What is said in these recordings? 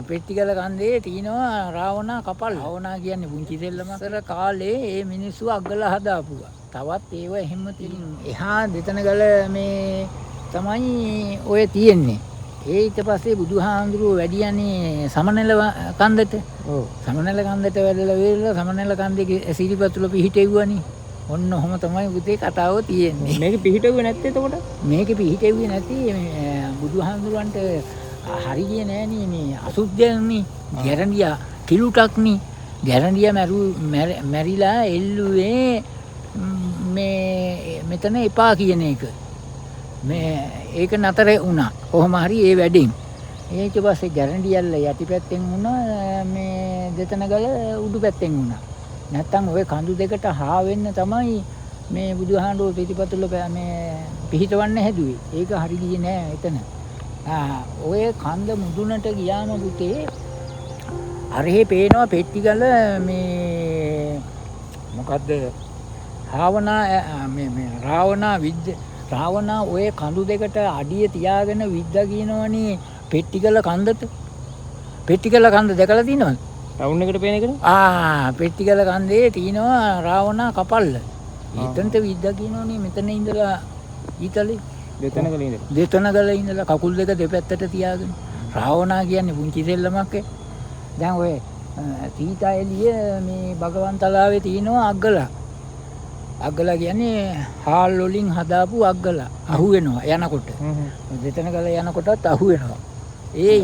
පෙට්ටිගල කන්දේ තියෙනවා රාවණා කපල්. රාවණා කියන්නේ පුංචි සෙල්ලමකර කාලේ ඒ මිනිස්සු අග්ගල හදාපුවා. තවත් ඒව එහෙම තියෙනවා. එහා දෙතනගල මේ තමයි ඔය තියෙන්නේ. ඊට පස්සේ බුදුහාඳුරුව වැඩියනේ සමනල කන්දට. ඔව්. සමනල කන්දට වැඩලා වෙලා සමනල කන්දේ සිරිපතුල පිහිටෙව්වනේ. ඔන්න ඔහම තමයි පුතේ කතාව තියෙන්නේ. මේක පිහිටෙව්වේ නැත්තේ එතකොට? මේක පිහිටෙව්වේ නැති මේ බුදුහාඳුරන්ට හරිය නෑනේ මේ අසුද්ධයන්නේ. ගැරන්ඩියා කිලුටක්නේ. ගැරන්ඩියා මැරිලා එල්ලුවේ මේ මෙතන එපා කියන එක. මේ ඒක නතර වුණා. කොහොම හරි ඒ වැඩෙන්. ඊට පස්සේ ගැරන්ඩියල්ල යටිපැත්තෙන් වුණා මේ දෙතනගල උඩු පැත්තෙන් වුණා. නැත්තම් ওই කඳු දෙකට හා වෙන්න තමයි මේ බුදුහාඳුර ප්‍රතිපතුල මේ පිහිටවන්න හැදුවේ. ඒක හරි ගියේ නෑ එතන. ඔය කන්ද මුදුනට ගියාම පුතේ අරහේ පේනවා පෙට්ටිගල මේ මොකද්ද රාවණා ඔය කඳු දෙකට අඩිය තියාගෙන විද්දා කියනවනේ පෙට්ටිගල කන්දට. පෙට්ටිගල කන්ද දැකලා තියෙනවද? ටවුන් එකට පේන එකද? පෙට්ටිගල කන්දේ තියෙනවා රාවණා කපල්ල. එතනට විද්දා කියනවනේ මෙතන ඉඳලා ඊතලේ දෙතනගල ඉඳලා කකුල් දෙක දෙපැත්තට තියාගෙන. රාවණා කියන්නේ පුංචි සෙල්ලමක්. දැන් ඔය සීතා එළිය මේ භගවන්තලාවේ තියෙනවා අග්ගලා. අග්ගලා කියන්නේ හාල් වලින් හදාපු අග්ගලා. අහු වෙනවා යනකොට. දෙතනගල යනකොටත් අහු වෙනවා. ඒ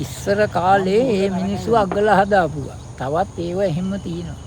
ඉස්සර කාලේ මේ මිනිස්සු අග්ගලා හදාපුවා. තවත් ඒව එහෙම තියෙනවා.